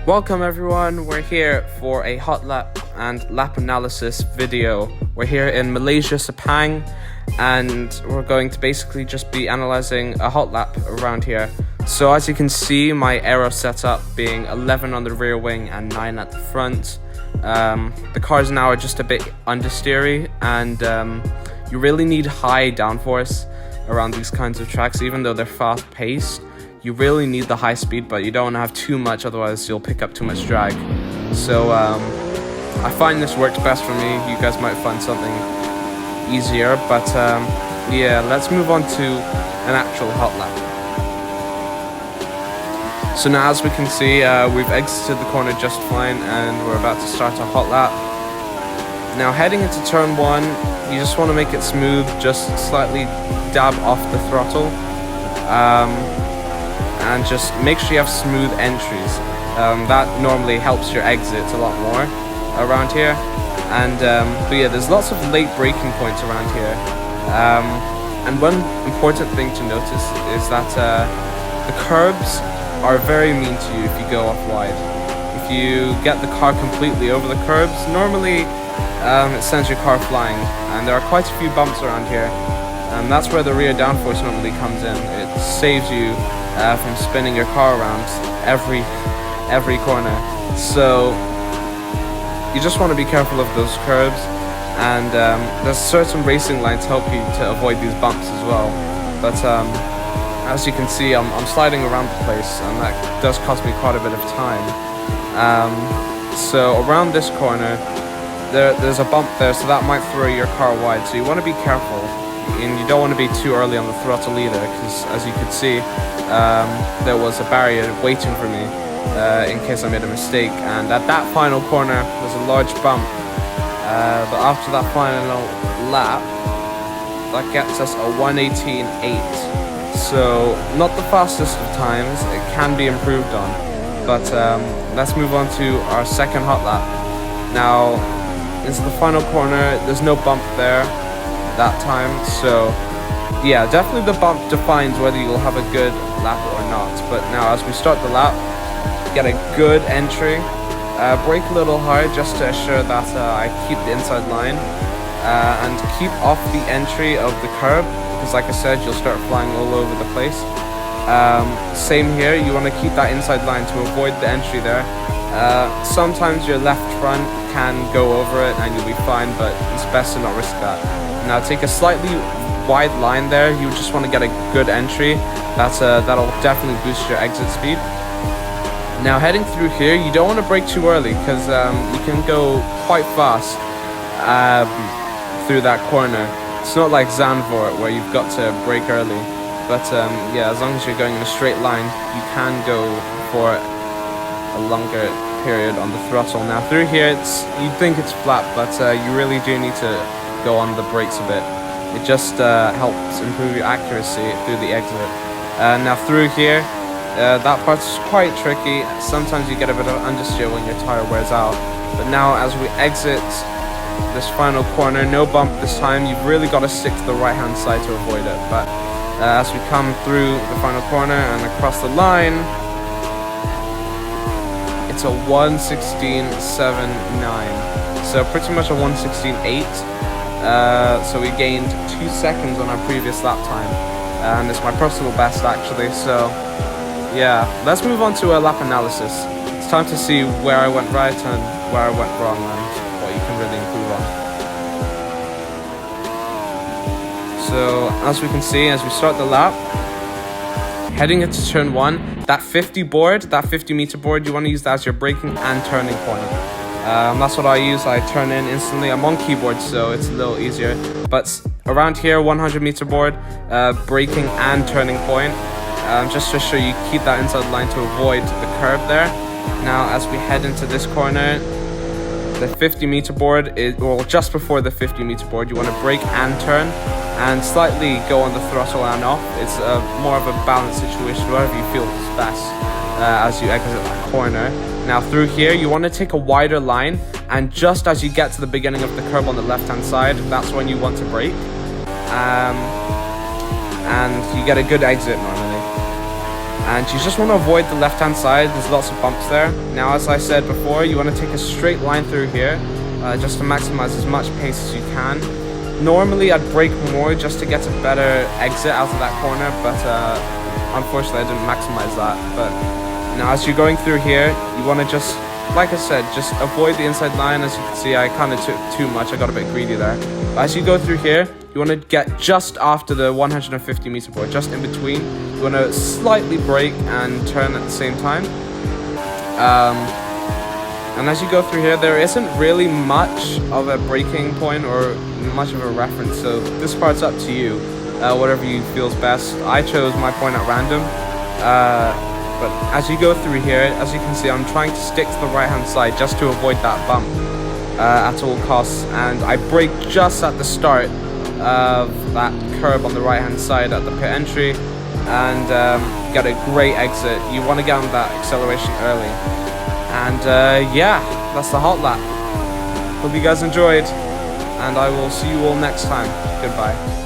Welcome everyone, we're here for a hot lap and lap analysis video. We're here in Malaysia, Sepang, and we're going to basically just be analysing a hot lap around here. So as you can see, my Aero setup being 11 on the rear wing and 9 at the front. The cars now are just a bit understeery, and you really need high downforce around these kinds of tracks, even though they're fast paced. You really need the high speed, but you don't want to have too much, otherwise you'll pick up too much drag. So I find this works best for me. You guys might find something easier, but yeah, let's move on to an actual hot lap. So now, as we can see, we've exited the corner just fine, and we're about to start a hot lap. Now, heading into turn 1, you just want to make it smooth, just slightly dab off the throttle. And just make sure you have smooth entries. That normally helps your exits a lot more around here. And but yeah, there's lots of late braking points around here. And one important thing to notice is that the curbs are very mean to you if you go off wide. If you get the car completely over the curbs, normally it sends your car flying. And there are quite a few bumps around here. And that's where the rear downforce normally comes in. It saves you from spinning your car around every corner. So you just want to be careful of those curbs, and there's certain racing lines help you to avoid these bumps as well. But as you can see, I'm sliding around the place, and that does cost me quite a bit of time. So around this corner, there's a bump there, so that might throw your car wide, so you want to be careful. And you don't want to be too early on the throttle either, because as you could see, there was a barrier waiting for me in case I made a mistake. And at that final corner, there's a large bump. But after that final lap, that gets us a 1:18.8. So not the fastest of times, it can be improved on. But let's move on to our second hot lap. Now, into the final corner, there's no bump there that time, so yeah, definitely the bump defines whether you'll have a good lap or not. But now, as we start the lap, get a good entry, brake a little hard just to assure that I keep the inside line, and keep off the entry of the curb, because like I said, you'll start flying all over the place. Same here, you want to keep that inside line to avoid the entry there. Sometimes your left front can go over it and you'll be fine, but it's best to not risk that. Now, take a slightly wide line there. You just want to get a good entry. That'll definitely boost your exit speed. Now, heading through here, you don't want to brake too early, because you can go quite fast through that corner. It's not like Zandvoort where you've got to brake early, but yeah, as long as you're going in a straight line, you can go for a longer period on the throttle. Now, through here, you'd think it's flat, but you really do need to go on the brakes a bit. It just helps improve your accuracy through the exit. Now, through here, that part's quite tricky. Sometimes you get a bit of understeer when your tire wears out. But now, as we exit this final corner, no bump this time. You've really got to stick to the right hand side to avoid it. But as we come through the final corner and across the line, it's a 1:16.79. So pretty much a 1:16.8. So we gained 2 seconds on our previous lap time, and it's my personal best actually. So yeah, let's move on to a lap analysis. It's time to see where I went right and where I went wrong, and what you can really improve on. So as we can see, as we start the lap, heading into turn 1, that 50 board, that 50 meter board, you want to use that as your braking and turning point. That's what I use. I turn in instantly. I'm on keyboard, so it's a little easier. But around here, 100 meter board, braking and turning point, just to show you keep that inside line to avoid the curb there. Now, as we head into this corner, the 50 meter board is, well, just before the 50 meter board, you want to brake and turn, and slightly go on the throttle and off. It's more of a balanced situation, whatever you feel is best as you exit that corner. Now, through here, you want to take a wider line, and just as you get to the beginning of the curb on the left hand side, that's when you want to brake, and you get a good exit normally. and you just want to avoid the left hand side. There's lots of bumps there. Now, as I said before, you want to take a straight line through here, just to maximize as much pace as you can. Normally I'd brake more just to get a better exit out of that corner, but unfortunately I didn't maximize that. But now as you're going through here, you want to just, like I said, just avoid the inside line. As you can see, I kind of took too much, I got a bit greedy there. But as you go through here, you want to get just after the 150 meter board, just in between. You want to slightly brake and turn at the same time. And as you go through here, there isn't really much of a braking point or much of a reference, so this part's up to you, whatever you feels best. I chose my point at random, but as you go through here, as you can see, I'm trying to stick to the right hand side just to avoid that bump at all costs, and I brake just at the start of that curb on the right hand side at the pit entry, and get a great exit. You want to get on that acceleration early, and yeah, that's the hot lap. Hope you guys enjoyed, and I will see you all next time. Goodbye.